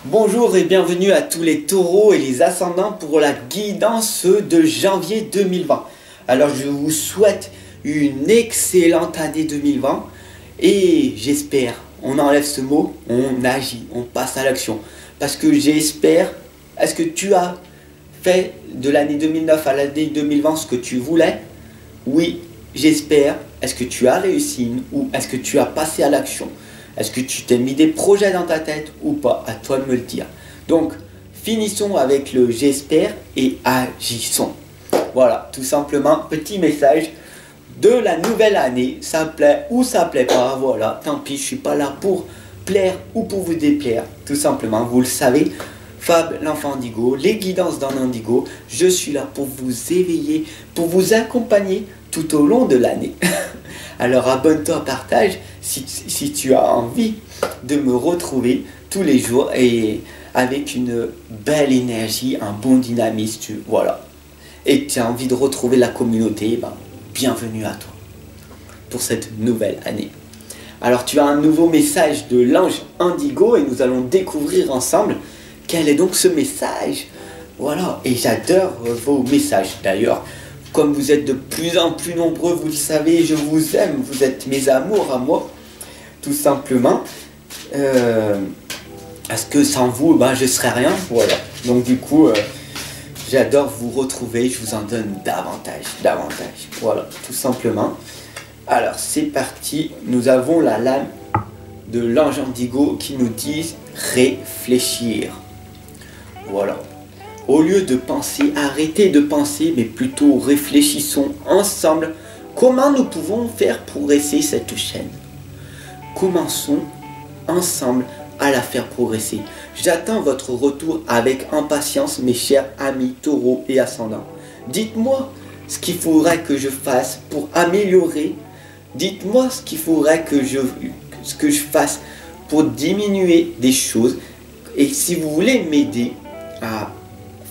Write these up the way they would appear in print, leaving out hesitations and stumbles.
Bonjour et bienvenue à tous les taureaux et les ascendants pour la guidance de janvier 2020. Alors je vous souhaite une excellente année 2020 et j'espère, on enlève ce mot, on agit, on passe à l'action. Parce que j'espère, est-ce que tu as fait de l'année 2009 à l'année 2020 ce que tu voulais? Oui, j'espère. Est-ce que tu as réussi ou est-ce que tu as passé à l'action? Est-ce que tu t'es mis des projets dans ta tête ou pas? À toi de me le dire. Donc, finissons avec le j'espère et agissons. Voilà, tout simplement, petit message de la nouvelle année. Ça plaît ou ça plaît pas, voilà, tant pis, je suis pas là pour plaire ou pour vous déplaire. Tout simplement, vous le savez, Fab, l'enfant indigo, les guidances dans l'indigo, je suis là pour vous éveiller, pour vous accompagner tout au long de l'année. Alors abonne-toi, partage si tu as envie de me retrouver tous les jours et avec une belle énergie, un bon dynamisme, voilà. Et tu as envie de retrouver la communauté, bienvenue à toi pour cette nouvelle année. Alors tu as un nouveau message de l'ange indigo et nous allons découvrir ensemble quel est donc ce message. Voilà, et j'adore vos messages d'ailleurs. Comme vous êtes de plus en plus nombreux, vous le savez, je vous aime, vous êtes mes amours à moi, tout simplement. Parce que sans vous, je serais rien, voilà. Donc du coup, j'adore vous retrouver, je vous en donne davantage, voilà, tout simplement. Alors c'est parti, nous avons la lame de l'ange indigo qui nous dit réfléchir. Voilà. Au lieu de penser, arrêtez de penser, mais plutôt réfléchissons ensemble comment nous pouvons faire progresser cette chaîne. Commençons ensemble à la faire progresser. J'attends votre retour avec impatience, mes chers amis taureaux et ascendants. Dites-moi ce qu'il faudrait que je fasse pour améliorer. Dites-moi ce qu'il faudrait que je fasse pour diminuer des choses. Et si vous voulez m'aider à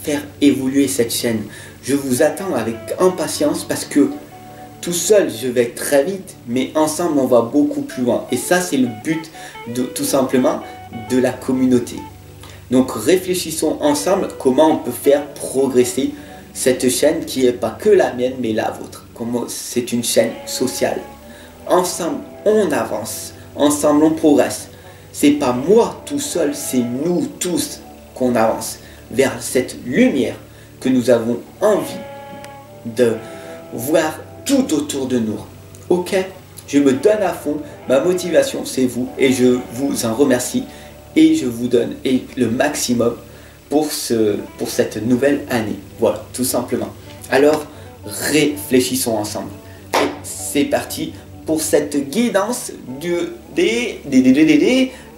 faire évoluer cette chaîne, je vous attends avec impatience parce que tout seul je vais très vite, mais ensemble on va beaucoup plus loin. Et ça c'est le but tout simplement de la communauté. Donc réfléchissons ensemble comment on peut faire progresser cette chaîne qui n'est pas que la mienne mais la vôtre. C'est une chaîne sociale. Ensemble on avance, ensemble on progresse. C'est pas moi tout seul, c'est nous tous qu'on avance vers cette lumière que nous avons envie de voir tout autour de nous. Ok, je me donne à fond, ma motivation c'est vous et je vous en remercie et je vous donne le maximum pour cette nouvelle année. Voilà, tout simplement. Alors, réfléchissons ensemble. Et c'est parti pour cette guidance des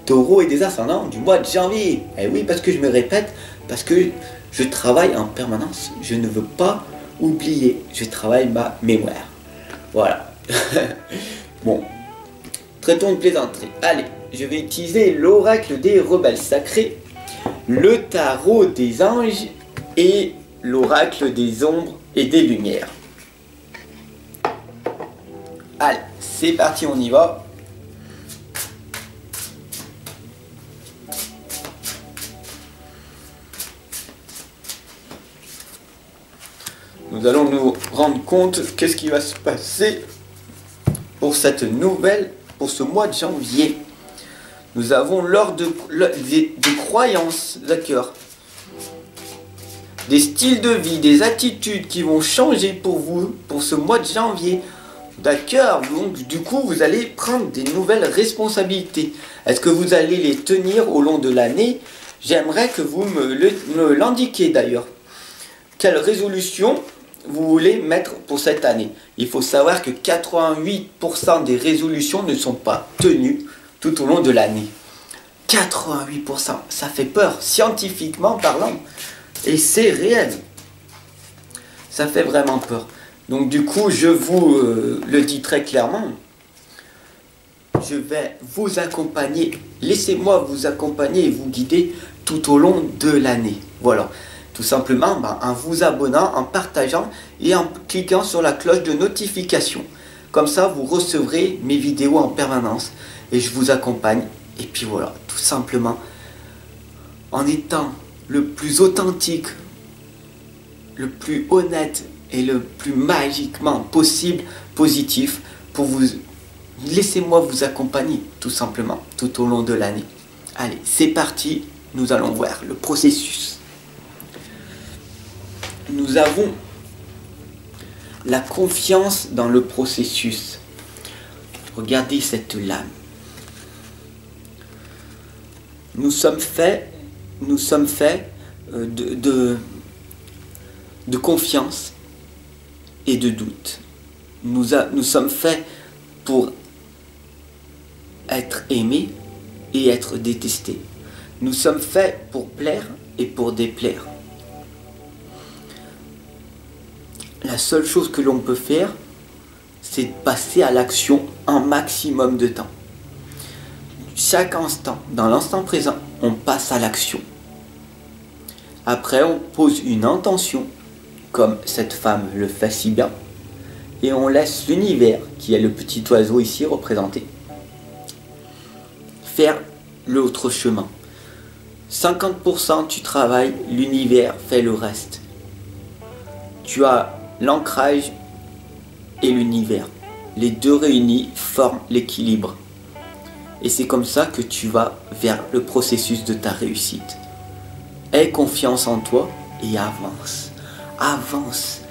taureaux et des ascendants du mois de janvier. Et oui, parce que je me répète, parce que je travaille en permanence. Je ne veux pas oublier. Je travaille ma mémoire. Voilà. Bon. Traitons de plaisanterie. Allez, je vais utiliser l'oracle des rebelles sacrés, le tarot des anges et l'oracle des ombres et des lumières. Allez, c'est parti, on y va. Nous allons nous rendre compte qu'est-ce qui va se passer pour cette nouvelle, pour ce mois de janvier. Nous avons des croyances, d'accord, des styles de vie, des attitudes qui vont changer pour vous pour ce mois de janvier. D'accord, donc du coup vous allez prendre des nouvelles responsabilités. Est-ce que vous allez les tenir au long de l'année? J'aimerais que vous me l'indiquiez d'ailleurs. Quelle résolution vous voulez mettre pour cette année? Il faut savoir que 88% des résolutions ne sont pas tenues tout au long de l'année. 88%, ça fait peur, scientifiquement parlant. Et c'est réel. Ça fait vraiment peur. Donc du coup, je vous le dis très clairement. Je vais vous accompagner. Laissez-moi vous accompagner et vous guider tout au long de l'année. Voilà. Tout simplement en vous abonnant, en partageant et en cliquant sur la cloche de notification. Comme ça, vous recevrez mes vidéos en permanence et je vous accompagne. Et puis voilà, tout simplement, en étant le plus authentique, le plus honnête et le plus magiquement possible, positif, pour vous... Laissez-moi vous accompagner, tout simplement, tout au long de l'année. Allez, c'est parti, nous allons voir le processus. Nous avons la confiance dans le processus. Regardez cette lame. Nous sommes faits de confiance et de doute. Nous sommes faits pour être aimés et être détestés. Nous sommes faits pour plaire et pour déplaire. La seule chose que l'on peut faire, c'est de passer à l'action un maximum de temps. Chaque instant, dans l'instant présent, on passe à l'action. Après, on pose une intention, comme cette femme le fait si bien, et on laisse l'univers, qui est le petit oiseau ici représenté, faire l'autre chemin. 50% tu travailles, l'univers fait le reste. Tu as l'ancrage et l'univers. Les deux réunis forment l'équilibre. Et c'est comme ça que tu vas vers le processus de ta réussite. Aie confiance en toi et avance. Avance.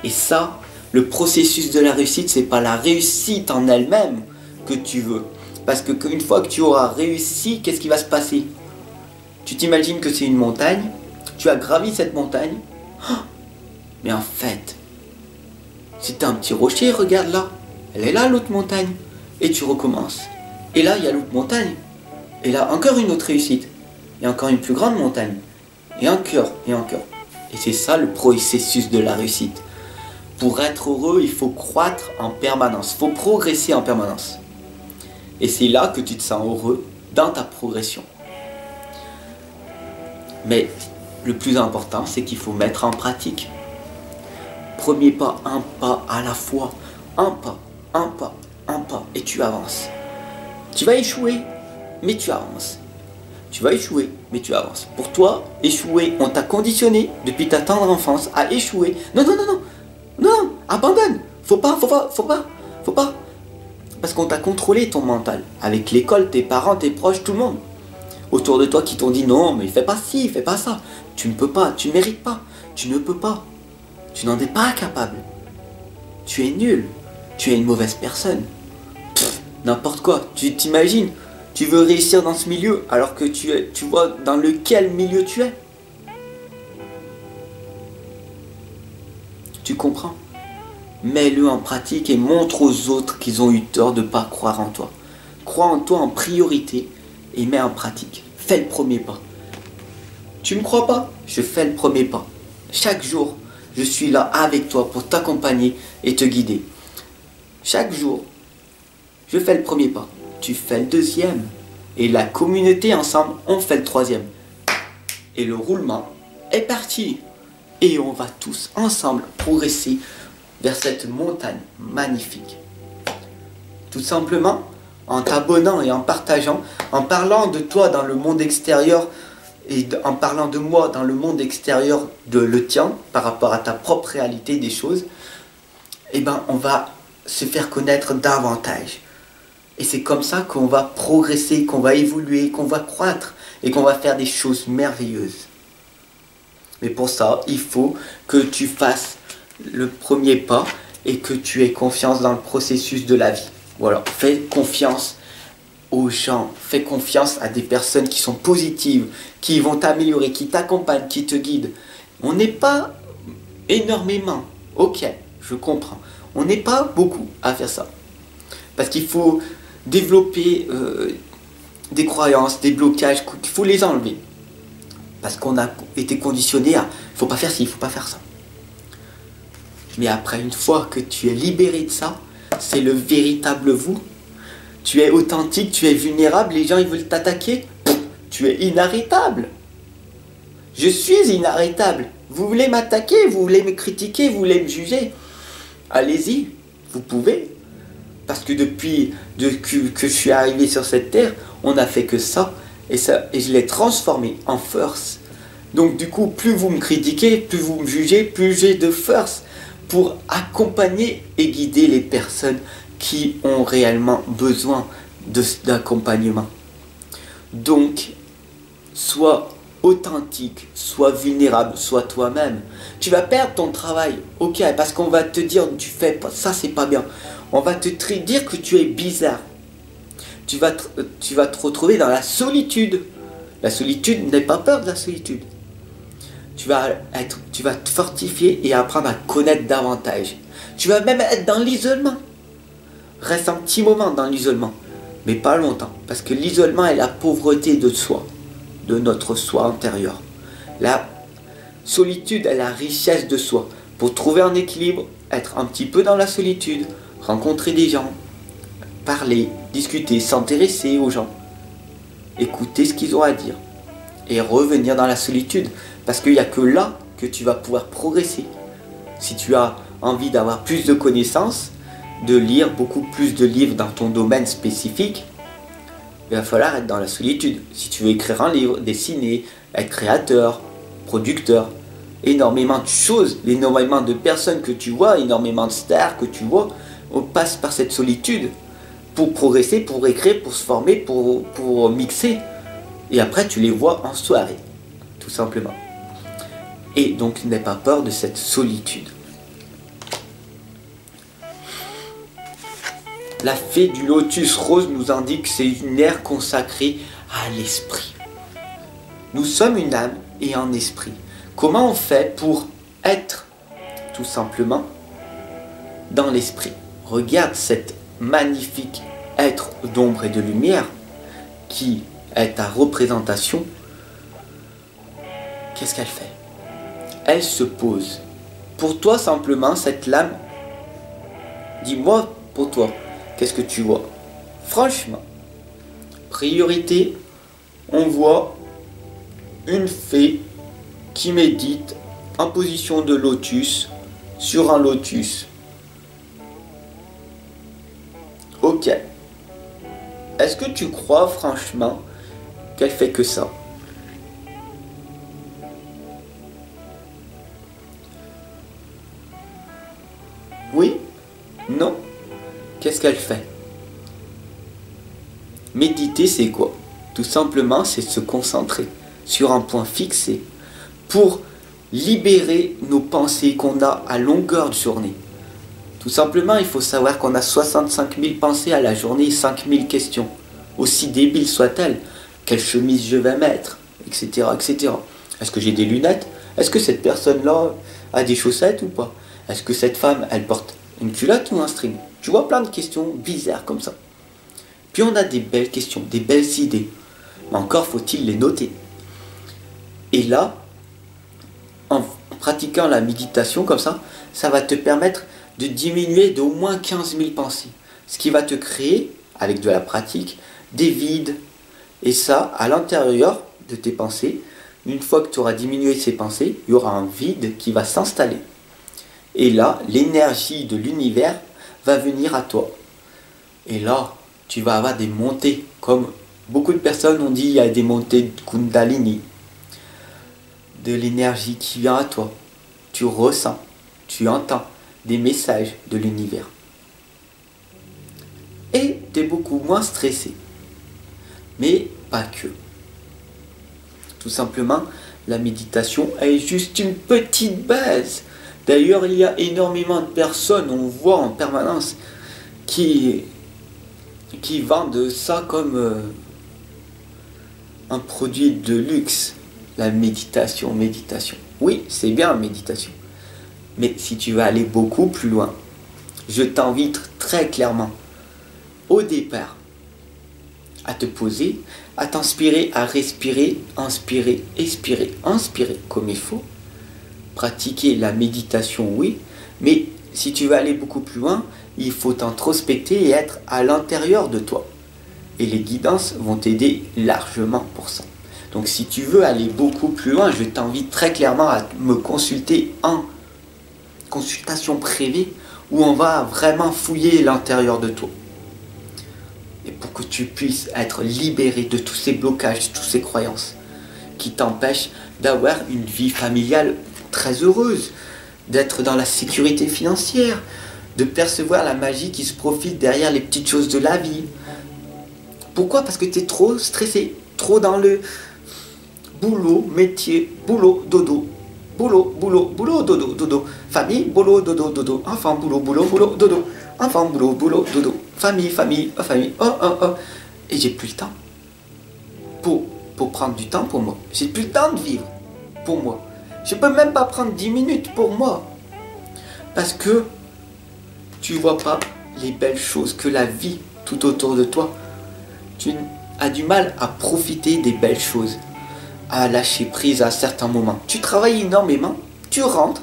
Et ça, le processus de la réussite, c'est pas la réussite en elle-même que tu veux. Parce que une fois que tu auras réussi, qu'est-ce qui va se passer? Tu t'imagines que c'est une montagne, tu as gravi cette montagne, mais en fait, c'était un petit rocher, regarde là, elle est là l'autre montagne, et tu recommences. Et là, il y a l'autre montagne, et là, encore une autre réussite, et encore une plus grande montagne, et encore, et encore. Et c'est ça le processus de la réussite. Pour être heureux, il faut croître en permanence, il faut progresser en permanence. Et c'est là que tu te sens heureux dans ta progression. Mais le plus important, c'est qu'il faut mettre en pratique. Premier pas, un pas à la fois. Un pas, un pas, un pas. Et tu avances. Tu vas échouer, mais tu avances. Tu vas échouer, mais tu avances. Pour toi, échouer, on t'a conditionné depuis ta tendre enfance à échouer. Non, non, non, non. Non, abandonne. Faut pas. Parce qu'on t'a contrôlé ton mental. Avec l'école, tes parents, tes proches, tout le monde. Autour de toi qui t'ont dit non, mais fais pas ci, fais pas ça. Tu ne peux pas, tu ne mérites pas, tu ne peux pas. Tu n'en es pas capable. Tu es nul. Tu es une mauvaise personne. N'importe quoi. Tu t'imagines, tu veux réussir dans ce milieu alors que tu vois dans lequel milieu tu es. Tu comprends? Mets-le en pratique et montre aux autres qu'ils ont eu tort de ne pas croire en toi. Crois en toi en priorité et mets en pratique. Fais le premier pas. Tu ne me crois pas? Je fais le premier pas. Chaque jour, je suis là avec toi pour t'accompagner et te guider. Chaque jour, je fais le premier pas. Tu fais le deuxième. Et la communauté ensemble, on fait le troisième. Et le roulement est parti. Et on va tous ensemble progresser vers cette montagne magnifique. Tout simplement en t'abonnant et en partageant, en parlant de toi dans le monde extérieur et en parlant de moi dans le monde extérieur de le tien par rapport à ta propre réalité des choses, eh ben on va se faire connaître davantage. Et c'est comme ça qu'on va progresser, qu'on va évoluer, qu'on va croître et qu'on va faire des choses merveilleuses. Mais pour ça, il faut que tu fasses le premier pas et que tu aies confiance dans le processus de la vie. Voilà, fais confiance aux gens, fais confiance à des personnes qui sont positives, qui vont t'améliorer, qui t'accompagnent, qui te guident. On n'est pas énormément, ok, je comprends. On n'est pas beaucoup à faire ça. Parce qu'il faut développer des croyances, des blocages, il faut les enlever. Parce qu'on a été conditionné à « faut pas faire ci, il faut pas faire ça ». Mais après, une fois que tu es libéré de ça, c'est le véritable vous. Tu es authentique, tu es vulnérable, les gens ils veulent t'attaquer, tu es inarrêtable. Je suis inarrêtable. Vous voulez m'attaquer, vous voulez me critiquer, vous voulez me juger. Allez-y, vous pouvez. Parce que depuis que je suis arrivé sur cette terre, on n'a fait que ça. et je l'ai transformé en force. Donc du coup, plus vous me critiquez, plus vous me jugez, plus j'ai de force pour accompagner et guider les personnes qui ont réellement besoin d'accompagnement. Donc, sois authentique, sois vulnérable, sois toi-même. Tu vas perdre ton travail, ok, parce qu'on va te dire tu fais pas ça, c'est pas bien. On va te dire que tu es bizarre. Tu vas te retrouver dans la solitude. La solitude, n'aie pas peur de la solitude. Tu vas te fortifier et apprendre à connaître davantage. Tu vas même être dans l'isolement. Reste un petit moment dans l'isolement, mais pas longtemps, parce que l'isolement est la pauvreté de soi, de notre soi intérieur. La solitude est la richesse de soi. Pour trouver un équilibre, être un petit peu dans la solitude, rencontrer des gens, parler, discuter, s'intéresser aux gens, écouter ce qu'ils ont à dire et revenir dans la solitude, parce qu'il n'y a que là que tu vas pouvoir progresser. Si tu as envie d'avoir plus de connaissances, de lire beaucoup plus de livres dans ton domaine spécifique, il va falloir être dans la solitude. Si tu veux écrire un livre, dessiner, être créateur, producteur, énormément de choses, énormément de personnes que tu vois, énormément de stars que tu vois, on passe par cette solitude pour progresser, pour écrire, pour se former, pour mixer. Et après, tu les vois en soirée, tout simplement. Et donc, n'aie pas peur de cette solitude. La fée du lotus rose nous indique que c'est une ère consacrée à l'esprit. Nous sommes une âme et un esprit. Comment on fait pour être, tout simplement, dans l'esprit? Regarde cette magnifique être d'ombre et de lumière qui est ta représentation. Qu'est-ce qu'elle fait? Elle se pose. Pour toi, simplement, cette lame, dis-moi pour toi, qu'est-ce que tu vois? Franchement, priorité, on voit une fée qui médite en position de lotus sur un lotus. Ok. Est-ce que tu crois franchement qu'elle fait que ça? Oui? Non? Qu'est-ce qu'elle fait? Méditer, c'est quoi? Tout simplement, c'est se concentrer sur un point fixé pour libérer nos pensées qu'on a à longueur de journée. Tout simplement, il faut savoir qu'on a 65 000 pensées à la journée et 5 000 questions. Aussi débiles soient-elles. Quelle chemise je vais mettre, etc., etc. Est-ce que j'ai des lunettes? Est-ce que cette personne-là a des chaussettes ou pas? Est-ce que cette femme, elle porte une culotte ou un string? Tu vois, plein de questions bizarres comme ça. Puis on a des belles questions, des belles idées. Mais encore faut-il les noter. Et là, en pratiquant la méditation comme ça va te permettre de diminuer d'au moins 15 000 pensées. Ce qui va te créer, avec de la pratique, des vides. Et ça, à l'intérieur de tes pensées, une fois que tu auras diminué ces pensées, il y aura un vide qui va s'installer. Et là, l'énergie de l'univers va venir à toi. Et là, tu vas avoir des montées. Comme beaucoup de personnes ont dit, il y a des montées de Kundalini. De l'énergie qui vient à toi. Tu ressens, tu entends des messages de l'univers. Et tu es beaucoup moins stressé. Mais pas que. Tout simplement, la méditation est juste une petite base. D'ailleurs, il y a énormément de personnes, on voit en permanence, qui vendent ça comme un produit de luxe. La méditation. Oui, c'est bien la méditation. Mais si tu veux aller beaucoup plus loin, je t'invite très clairement, au départ, à te poser, à t'inspirer, à respirer, inspirer, expirer, inspirer comme il faut. Pratiquer la méditation, oui, mais si tu veux aller beaucoup plus loin, il faut t'introspecter et être à l'intérieur de toi. Et les guidances vont t'aider largement pour ça. Donc si tu veux aller beaucoup plus loin, je t'invite très clairement à me consulter en consultation privée où on va vraiment fouiller l'intérieur de toi. et pour que tu puisses être libéré de tous ces blocages, de toutes ces croyances qui t'empêchent d'avoir une vie familiale très heureuse, d'être dans la sécurité financière, de percevoir la magie qui se profile derrière les petites choses de la vie. Pourquoi? Parce que tu es trop stressé, trop dans le boulot, métier, boulot, dodo. Boulot, boulot, boulot, dodo, dodo. Famille, boulot, dodo, dodo. Enfant, boulot, boulot, boulot, dodo. Enfant, boulot, boulot, dodo. Famille, famille, famille. Oh, oh, oh. Et j'ai plus le temps. Pour prendre du temps pour moi. J'ai plus le temps de vivre pour moi. Je peux même pas prendre 10 minutes pour moi. Parce que tu vois pas les belles choses que la vie tout autour de toi. Tu as du mal à profiter des belles choses, à lâcher prise à certains moments. Tu travailles énormément, tu rentres,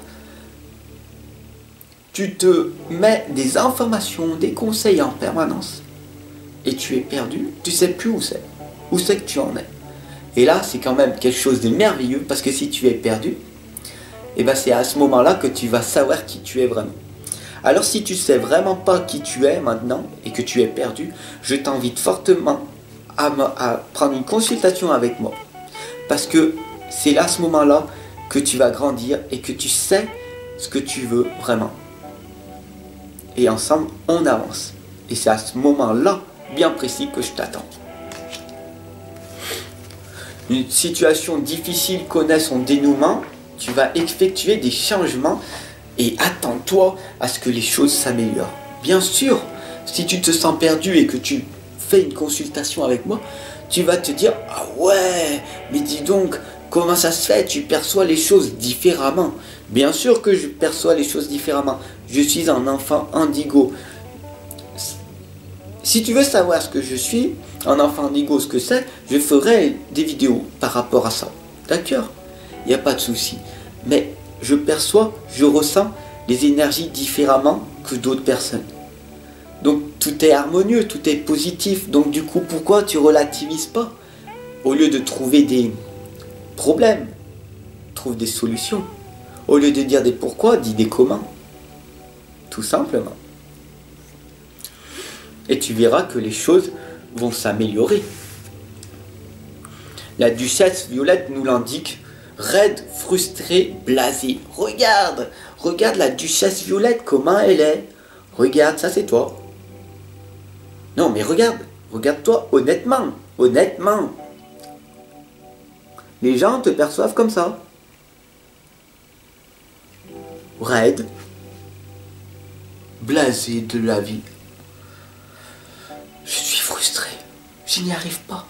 tu te mets des informations, des conseils en permanence et tu es perdu, tu sais plus où c'est. Où c'est que tu en es. Et là, c'est quand même quelque chose de merveilleux parce que si tu es perdu, et ben c'est à ce moment-là que tu vas savoir qui tu es vraiment. Alors si tu sais vraiment pas qui tu es maintenant et que tu es perdu, je t'invite fortement à prendre une consultation avec moi. Parce que c'est à ce moment-là que tu vas grandir et que tu sais ce que tu veux vraiment. Et ensemble, on avance. Et c'est à ce moment-là, bien précis, que je t'attends. Une situation difficile connaît son dénouement, tu vas effectuer des changements et attends-toi à ce que les choses s'améliorent. Bien sûr, si tu te sens perdu et que tu fais une consultation avec moi, tu vas te dire « Ah ouais, mais dis donc, comment ça se fait? Tu perçois les choses différemment. » Bien sûr que je perçois les choses différemment. Je suis un enfant indigo. Si tu veux savoir ce que je suis, un enfant indigo, ce que c'est, je ferai des vidéos par rapport à ça. D'accord? Il n'y a pas de souci. Mais je perçois, je ressens les énergies différemment que d'autres personnes. Donc tout est harmonieux, tout est positif. Donc du coup, pourquoi tu relativises pas? Au lieu de trouver des problèmes, trouve des solutions. Au lieu de dire des pourquoi, dis des comment. Tout simplement. Et tu verras que les choses vont s'améliorer. La duchesse Violette nous l'indique, raide, frustrée, blasée. Regarde, regarde la duchesse Violette, comment elle est. Regarde, ça c'est toi. Non mais regarde, regarde-toi honnêtement, honnêtement. Les gens te perçoivent comme ça. Raide, blasé de la vie. Je suis frustré, je n'y arrive pas.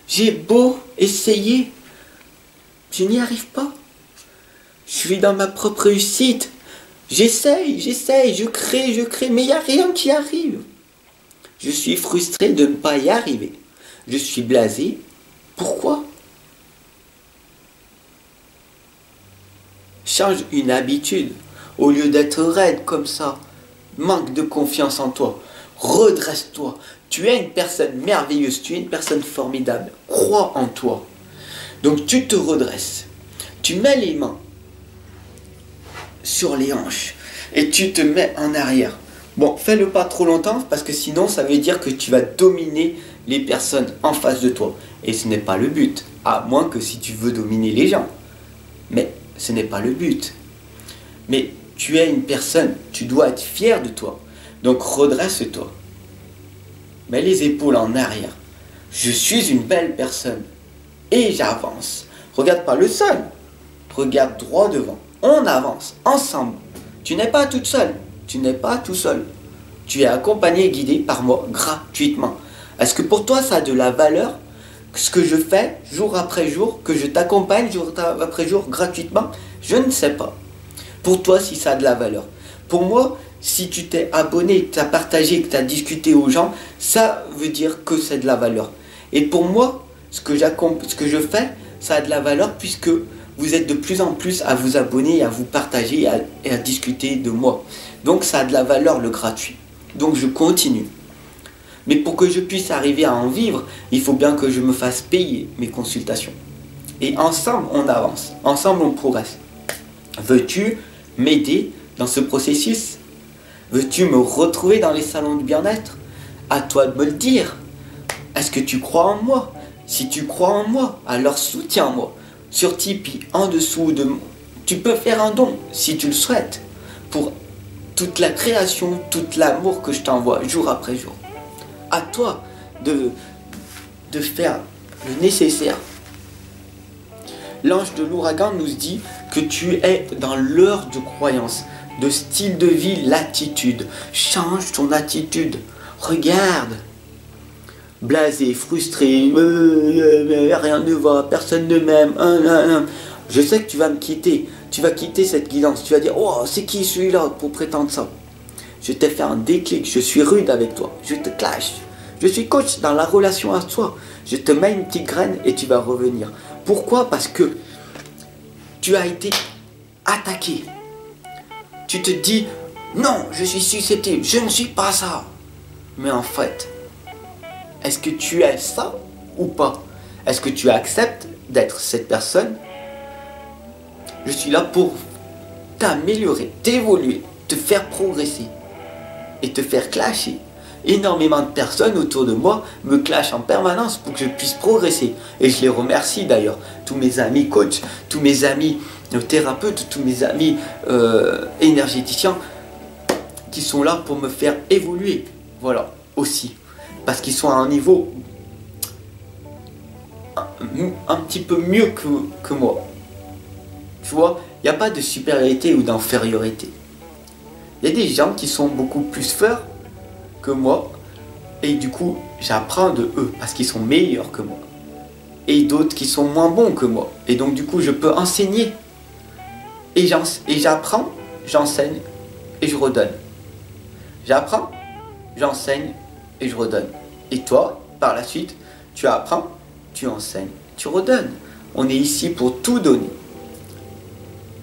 J'ai beau essayer, je n'y arrive pas. Je suis dans ma propre réussite. J'essaye, je crée, mais il n'y a rien qui arrive. Je suis frustré de ne pas y arriver. Je suis blasé. Pourquoi? Change une habitude. Au lieu d'être raide comme ça, manque de confiance en toi. Redresse-toi. Tu es une personne merveilleuse, tu es une personne formidable. Crois en toi. Donc tu te redresses. Tu mets les mains sur les hanches et tu te mets en arrière. Bon, fais-le pas trop longtemps parce que sinon ça veut dire que tu vas dominer les personnes en face de toi. Et ce n'est pas le but, à moins que si tu veux dominer les gens. Mais ce n'est pas le but. Mais tu es une personne, tu dois être fier de toi. Donc redresse-toi. Mets les épaules en arrière. Je suis une belle personne. Et j'avance. Regarde pas le sol. Regarde droit devant. On avance ensemble. Tu n'es pas toute seule. Tu n'es pas tout seul. Tu es accompagné et guidé par moi gratuitement. Est-ce que pour toi ça a de la valeur ce que je fais jour après jour, que je t'accompagne jour après jour gratuitement? Je ne sais pas. Pour toi si ça a de la valeur. Pour moi, si tu t'es abonné, que tu as partagé, que tu as discuté aux gens, ça veut dire que c'est de la valeur. Et pour moi, ce que je fais, ça a de la valeur puisque vous êtes de plus en plus à vous abonner, à vous partager et à discuter de moi. Donc ça a de la valeur le gratuit. Donc je continue. Mais pour que je puisse arriver à en vivre, il faut bien que je me fasse payer mes consultations. Et ensemble, on avance. Ensemble, on progresse. Veux-tu m'aider dans ce processus? Veux-tu me retrouver dans les salons de bien-être? À toi de me le dire. Est-ce que tu crois en moi? Si tu crois en moi, alors soutiens-moi. Sur Tipeee, en dessous de moi, tu peux faire un don, si tu le souhaites, pour toute la création, tout l'amour que je t'envoie, jour après jour. À toi de faire le nécessaire. L'ange de l'ouragan nous dit que tu es dans l'heure de croyance, de style de vie, l'attitude. Change ton attitude. Regarde. Blasé, frustré, rien ne va, personne ne m'aime. Je sais que tu vas me quitter. Tu vas quitter cette guidance. Tu vas dire, oh, c'est qui celui-là pour prétendre ça? Je t'ai fait un déclic. Je suis rude avec toi. Je te clash. Je suis coach dans la relation à toi. Je te mets une petite graine et tu vas revenir. Pourquoi? Parce que tu as été attaqué. Tu te dis, non, je suis susceptible, je ne suis pas ça. Mais en fait, est-ce que tu es ça ou pas? Est-ce que tu acceptes d'être cette personne? Je suis là pour t'améliorer, t'évoluer, te faire progresser et te faire clasher. Énormément de personnes autour de moi me clashent en permanence pour que je puisse progresser. Et je les remercie d'ailleurs. Tous mes amis coachs, tous mes amis thérapeutes, tous mes amis énergéticiens qui sont là pour me faire évoluer. Voilà, aussi. Parce qu'ils sont à un niveau un petit peu mieux que moi. Tu vois, il n'y a pas de supériorité ou d'infériorité. Il y a des gens qui sont beaucoup plus forts que moi, et du coup j'apprends de eux parce qu'ils sont meilleurs que moi, et d'autres qui sont moins bons que moi, et donc du coup je peux enseigner, et j'apprends, j'enseigne et je redonne. J'apprends, j'enseigne et je redonne. Et toi, par la suite, tu apprends, tu enseignes, tu redonnes. On est ici pour tout donner.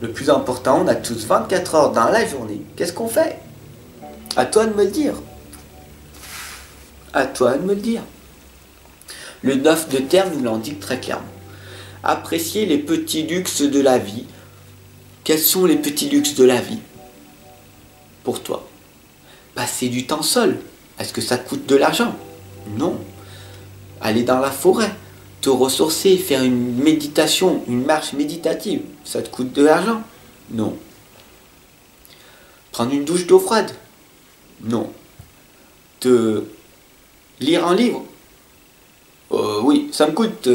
Le plus important, on a tous 24 heures dans la journée. Qu'est-ce qu'on fait? À toi de me le dire. À toi de me le dire. Le 9 de terre nous l'indique très clairement. Appréciez les petits luxes de la vie. Quels sont les petits luxes de la vie pour toi? Passer du temps seul. Est-ce que ça coûte de l'argent? Non. Aller dans la forêt, te ressourcer, faire une méditation, une marche méditative, ça te coûte de l'argent? Non. Prendre une douche d'eau froide? Non. Te lire un livre? Oui, ça me coûte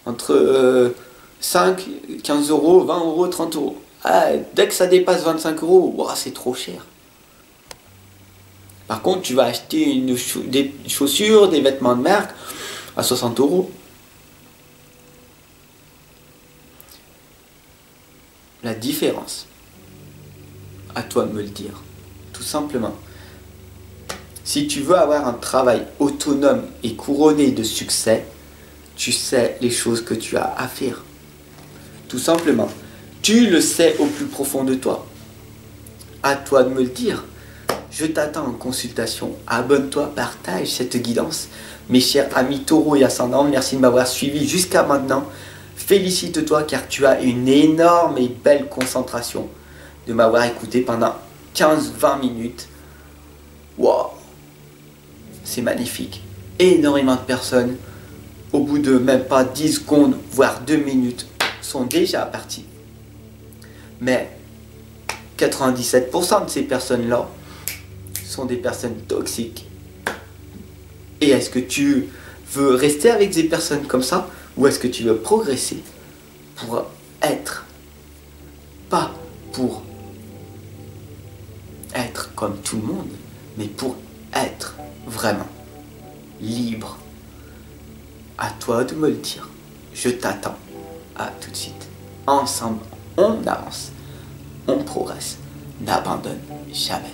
entre 5, 15 euros, 20 euros, 30 euros. Ah, dès que ça dépasse 25 euros, wow, c'est trop cher. Par contre, tu vas acheter des chaussures, des vêtements de marque à 60 euros. La différence, à toi de me le dire, tout simplement. Si tu veux avoir un travail autonome et couronné de succès, tu sais les choses que tu as à faire. Tout simplement. Tu le sais au plus profond de toi. À toi de me le dire. Je t'attends en consultation. Abonne-toi, partage cette guidance. Mes chers amis taureaux et ascendants, merci de m'avoir suivi jusqu'à maintenant. Félicite-toi car tu as une énorme et belle concentration de m'avoir écouté pendant 15-20 minutes. Wow! C'est magnifique. Énormément de personnes, au bout de même pas 10 secondes, voire 2 minutes, sont déjà parties. Mais 97% de ces personnes-là sont des personnes toxiques. Et est-ce que tu veux rester avec des personnes comme ça, ou est-ce que tu veux progresser pour être, pas pour être comme tout le monde, mais pour être vraiment libre? À toi de me le dire. Je t'attends. À tout de suite. Ensemble, on avance, on progresse. N'abandonne jamais.